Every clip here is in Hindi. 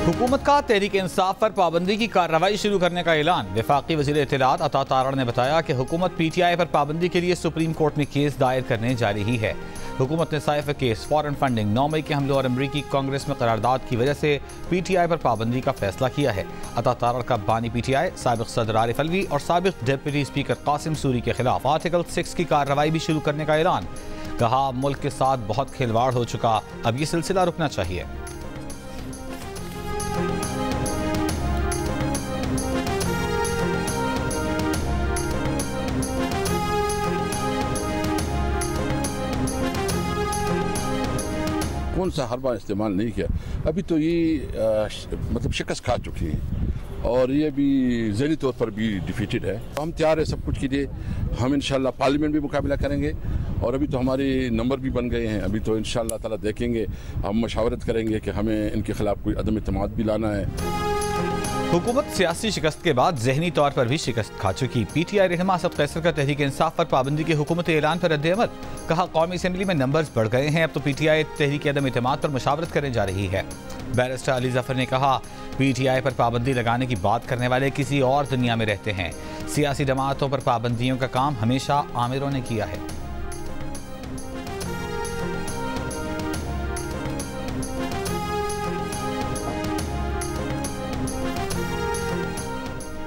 हुकूमत का तहरीक इंसाफ पर पाबंदी की कार्रवाई शुरू करने का ऐलान। वफाकी वज़ीर इत्तलात अता तारड़ ने बताया कि हुकूमत PTI पर पाबंदी के लिए सुप्रीम कोर्ट में केस दायर करने जा रही है। हुकूमत ने साइफ केस, फॉरेन फंडिंग, 9 मई के हमलों और अमरीकी कांग्रेस में करारदाद की वजह से PTI पर पाबंदी का फैसला किया है। अता तारड़ का बानी PTI, साबिक सदर आरिफ अलवी और साबिक डिप्टी स्पीकर कासिम सूरी के खिलाफ आर्टिकल 6 की कार्रवाई भी शुरू करने का ऐलान। कहा, मुल्क के साथ बहुत खिलवाड़ हो चुका, अब ये सिलसिला रुकना चाहिए। कौन सा हरबा इस्तेमाल नहीं किया, अभी तो ये मतलब शिकस्त खा चुकी हैं और ये भी ज़हनी तौर पर भी डिफीटेड है। हम तैयार है सब कुछ के लिए। हम इंशाल्लाह पार्लियामेंट भी मुकाबला करेंगे और अभी तो हमारे नंबर भी बन गए हैं। अभी तो इंशाल्लाह ताला देखेंगे, हम मशावरत करेंगे कि हमें इनके खिलाफ कोई अदम इत्तेमाद भी लाना है। हुकूमत सियासी शिकस्त के बाद जहनी तौर पर भी शिकस्त खा चुकी। PTI रहनुमा असद कैसर का तहरीक इंसाफ पर पाबंदी के हुकूमती ऐलान पर रद्द-ए-अमल। कहा, कौमी असेंबली में नंबर्स बढ़ गए हैं, अब तो PTI तहरीक अदम इत्तेमाद पर मशावरत करने जा रही है। बैरिस्टर अली जफर ने कहा, PTI पर पाबंदी लगाने की बात करने वाले किसी और दुनिया में रहते हैं। सियासी जमातों पर पाबंदियों का काम हमेशा आमिरों ने किया है।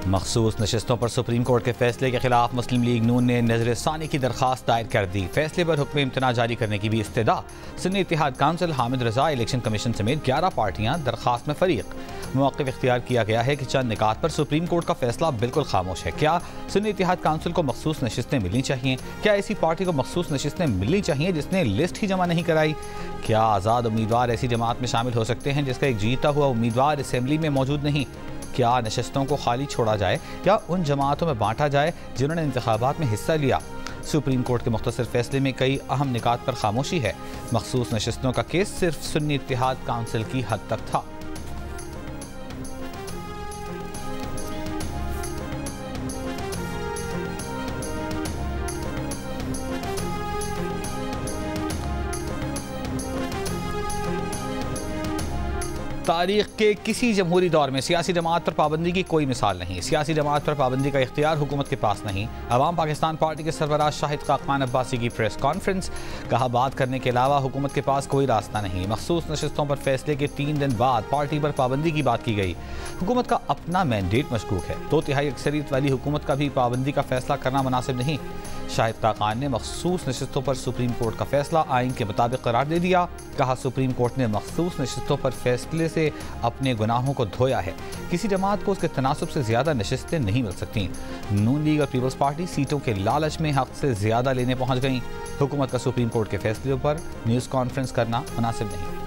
मखसूस नशस्तों पर सुप्रीम कोर्ट के फैसले के खिलाफ मुस्लिम लीग नून ने नजरसानी की दरखास्त दायर कर दी। फैसले पर हुक्म इम्तना जारी करने की भी इस्तदा। सुन्नी इत्तेहाद काउंसिल, हामिद रजा, इलेक्शन कमीशन समेत 11 पार्टियां दरखास्त में फरीक। मौक़िफ़ इख्तियार किया गया है कि चंद निकात पर सुप्रीम कोर्ट का फैसला बिल्कुल खामोश है। क्या सुन्नी इत्तेहाद काउंसिल को मखसूस नशिस्तें मिलनी चाहिए? क्या ऐसी पार्टी को मखसूस नशिस्तें मिलनी चाहिए जिसने लिस्ट ही जमा नहीं कराई? क्या आज़ाद उम्मीदवार ऐसी जमात में शामिल हो सकते हैं जिसका एक जीता हुआ उम्मीदवार असेंबली में मौजूद नहीं? क्या नशस्तों को खाली छोड़ा जाए या उन जमातों में बांटा जाए जिन्होंने इंतखाबात में हिस्सा लिया? सुप्रीम कोर्ट के मुख्तसर फैसले में कई अहम निकात पर खामोशी है। मखसूस नशस्तों का केस सिर्फ सुन्नी इत्तेहाद काउंसिल की हद तक था। तारीख के किसी जमहूरी दौर में सियासी जमात पर पाबंदी की कोई मिसाल नहीं। सियासी जमात पर पाबंदी का इख्तियार हुकूमत के पास नहीं। अवाम पाकिस्तान पार्टी के सरबराह शाहिद खाकान अब्बासी की प्रेस कॉन्फ्रेंस। कहा, बात करने के अलावा हुकूमत के पास कोई रास्ता नहीं। मखसूस नशस्तों पर फैसले के 3 दिन बाद पार्टी पर पाबंदी की बात की गई। हुकूमत का अपना मैंडेट मशकूक है। 2/3 अक्सरियत वाली हुकूमत का भी पाबंदी का फैसला करना मुनासिब नहीं। शाहिद खाकान ने मखसूस नशस्तों पर सुप्रीम कोर्ट का फैसला आइन के मुताबिक करार दे दिया। कहा, सुप्रीम कोर्ट ने मखसूस नशस्तों पर फैसले से अपने गुनाहों को धोया है। किसी जमात को उसके तनासब से ज्यादा नशिस्तें नहीं मिल सकती। नून लीग और पीपल्स पार्टी सीटों के लालच में हक से ज्यादा लेने पहुंच गई। हुकूमत का सुप्रीम कोर्ट के फैसले पर न्यूज़ कॉन्फ्रेंस करना मुनासिब नहीं।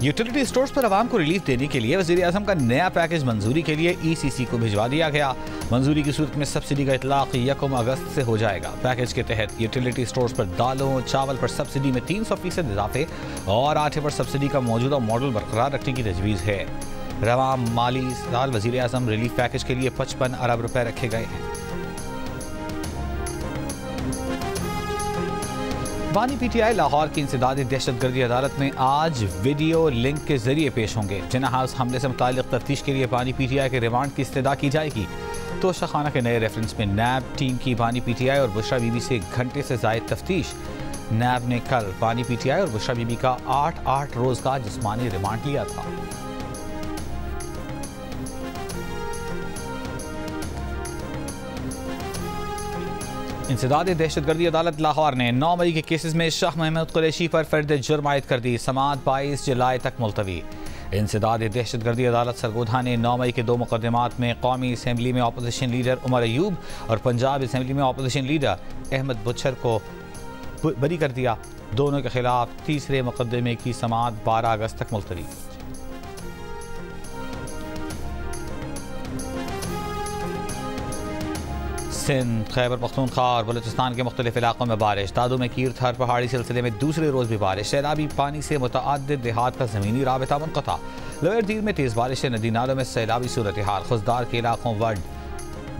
यूटिलिटी स्टोर्स पर आवाम को रिलीफ देने के लिए वज़ीर आज़म का नया पैकेज मंजूरी के लिए ECC को भिजवा दिया गया। मंजूरी की सूरत में सब्सिडी का इतलाक 1 अगस्त से हो जाएगा। पैकेज के तहत यूटिलिटी स्टोर्स पर दालों, चावल पर सब्सिडी में 300% इजाफे और आटे पर सब्सिडी का मौजूदा मॉडल बरकरार रखने की तजवीज़ है। रवां माली साल वज़ीर आज़म रिलीफ पैकेज के लिए 55 अरब रुपए रखे गए हैं। बानी PTI लाहौर की इंसदादी दहशतगर्दी अदालत में आज वीडियो लिंक के जरिए पेश होंगे। जिन्ना हाउस हमले से मुताल्लिक तफ्तीश के लिए बानी PTI के रिमांड की इस्तदा की जाएगी। तोशाखाना के नए रेफरेंस में नैब टीम की बानी PTI और बुशरा बीबी से घंटे से जायद तफ्तीश। नैब ने कल बानी PTI और बुशरा बीबी का 8 रोज का जिस्मानी रिमांड लिया था। इंसदादी दहशतगर्दी अदालत लाहौर ने 9 मई के केसेस में शाह महमूद कुरैशी पर फर्द जुर्म आयद कर दी। समाअत 22 जुलाई तक मुलतवी। इंसदादी दहशतगर्दी अदालत सरगोधा ने 9 मई के 2 मुकदमात में कौमी असेंबली में अपोजिशन लीडर उमर अयूब और पंजाब असेंबली में अपोजिशन लीडर अहमद बुच्छर को बरी कर दिया। दोनों के खिलाफ तीसरे मुकदमे की समाअत 12 अगस्त तक मुलतवी। सिंध, खैबर पख्तूनख्वा और बलूचिस्तान के मुख्तलिफ इलाकों में बारिश। दादू में कीरथर पहाड़ी सिलसिले में दूसरे रोज भी बारिश। सैलाबी पानी से मुतअद्दिद देहात का ज़मीनी राबिता मुनक़ता। लोअर दीर में तेज़ बारिश से नदी नालों में सैलाबी सूरत हाल। खुजदार के इलाकों वर्ड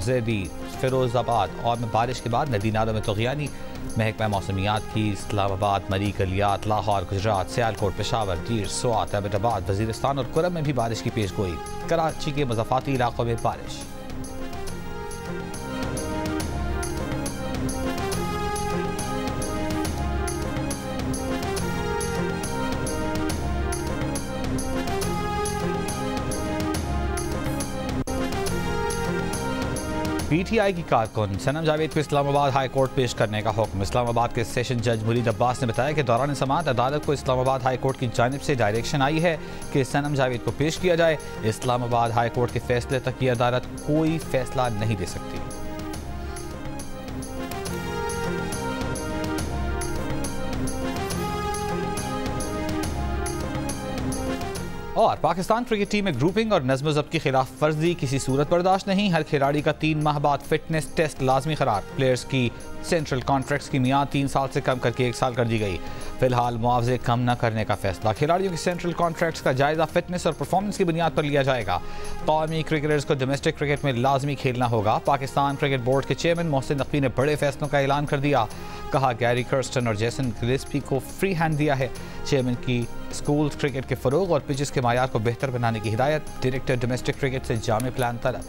जैदी, फिरोजाबाद और में बारिश के बाद नदी नालों में तग़ियानी। महकमा मौसमियात की इस्लामाबाद, मरी, कलियात, लाहौर, गुजरात, सियालकोट, पेशावर, दीर, स्वात, एबटाबाद, वजीरिस्तान और कुरम में भी बारिश की पेशगोई। कराची के मज़ाफ़ाती इलाकों में बारिश। पीटीआई की कारकुन सनम जावेद को इस्लामाबाद हाई कोर्ट पेश करने का हुक्म। इस्लामाबाद के सेशन जज मुरीद अब्बास ने बताया कि दौरान समाअत अदालत को इस्लामाबाद हाई कोर्ट की जानिब से डायरेक्शन आई है कि सनम जावेद को पेश किया जाए। इस्लामाबाद हाई कोर्ट के फैसले तक ये अदालत कोई फैसला नहीं दे सकती। और पाकिस्तान क्रिकेट टीम में ग्रुपिंग और नज़्म ज़ब्त की खिलाफ वर्जी किसी सूरत बर्दाश्त नहीं। हर खिलाड़ी का 3 माह बाद फिटनेस टेस्ट लाजमी करार। प्लेयर्स की सेंट्रल कॉन्ट्रैक्ट्स की मियाद 3 साल से कम करके 1 साल कर दी गई। फिलहाल मुआवजे कम न करने का फैसला। खिलाड़ियों की सेंट्रल कॉन्ट्रैक्ट्स का जायजा फिटनेस और परफॉर्मेंस की बुनियाद पर लिया जाएगा। कौमी क्रिकेटर्स को डोमेस्टिक क्रिकेट में लाजमी खेलना होगा। पाकिस्तान क्रिकेट बोर्ड के चेयरमैन मोहसिन नकवी ने बड़े फैसलों का ऐलान कर दिया। कहा गैरी कर्स्टन और जेसन गिलेस्पी को फ्री हैंड दिया है। चेयरमैन की स्कूल क्रिकेट के फरोग और पिचेस के मायार को बेहतर बनाने की हिदायत। डायरेक्टर डोमेस्टिक क्रिकेट से जामे प्लान तलब।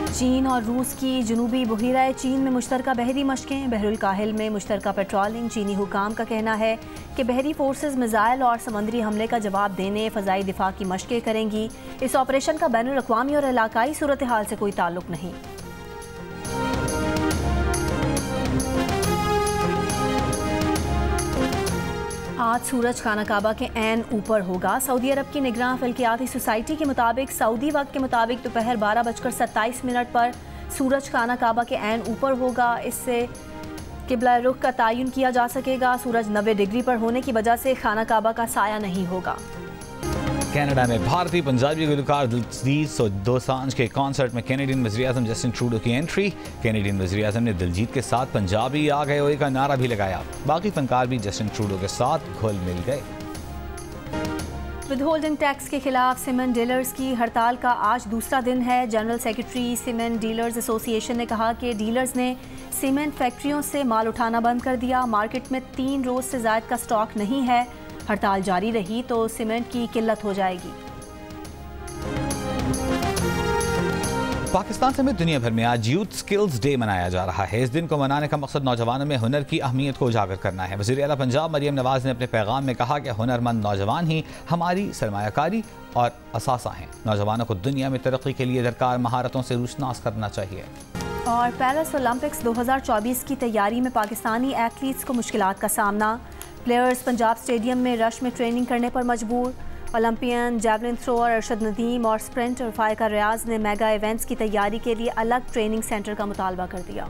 चीन और रूस की जनूबी बहिरा चीन में मुश्तरका बहरी मशकें। बहरुल काहिल में मुश्तरका पेट्रोलिंग। चीनी हुकाम का कहना है कि बहरी फोर्सेस मिसाइल और समंदरी हमले का जवाब देने फ़ज़ाई दिफा की मशकें करेंगी। इस ऑपरेशन का बैनुल अक़वामी और इलाकाई सूरत हाल से कोई ताल्लुक नहीं। आज सूरज खाना काबा के ऐन ऊपर होगा। सऊदी अरब की निगरान फल्कियाती सोसाइटी के मुताबिक सऊदी वक्त के मुताबिक दोपहर 12:27 पर सूरज खाना काबा के ऐन ऊपर होगा। इससे किबला रुख का तयन किया जा सकेगा। सूरज 90 डिग्री पर होने की वजह से खाना काबा का साया नहीं होगा। कनाडा में भारतीय पंजाबी गुलकार दिलजीत दोसांझ के कॉन्सर्ट में कैनेडियन वज़ीर-ए-आज़म जस्टिन ट्रूडो की एंट्री। कैनेडियन वज़ीर-ए-आज़म ने दिलजीत के साथ पंजाबी आ गए ओए का नारा भी लगाया। बाकी फनकार भी जस्टिन ट्रूडो के साथ घुल मिल गए। विदहोल्डिंग टैक्स के खिलाफ सीमेंट डीलर्स की हड़ताल का आज दूसरा दिन है। General secretary cement dealers association ने कहा कि डीलर्स ने सीमेंट फैक्ट्रियों से माल उठाना बंद कर दिया। मार्केट में 3 रोज़ से ज़ायद का स्टॉक नहीं है। हड़ताल जारी रही तो सीमेंट की किल्लत हो जाएगी। पाकिस्तान समेत दुनिया भर में आज यूथ स्किल्स डे मनाया जा रहा है। इस दिन को मनाने का मकसद नौजवानों में हुनर की अहमियत को उजागर करना है। वज़ीर आला पंजाब मरियम नवाज ने अपने पैगाम में कहा कि हुनरमंद नौजवान ही हमारी सरमायाकारी और असासा हैं। नौजवानों को दुनिया में तरक्की के लिए दरकार महारतों से रूशनास करना चाहिए। और पेरिस ओलंपिक्स 2024 की तैयारी में पाकिस्तानी एथलीट्स को मुश्किलात का सामना। प्लेयर्स पंजाब स्टेडियम में रश में ट्रेनिंग करने पर मजबूर। Olympian javelin thrower Arshad Nadeem और स्प्रिंटर फायका रियाज ने मेगा इवेंट्स की तैयारी के लिए अलग ट्रेनिंग सेंटर का मुतालबा कर दिया।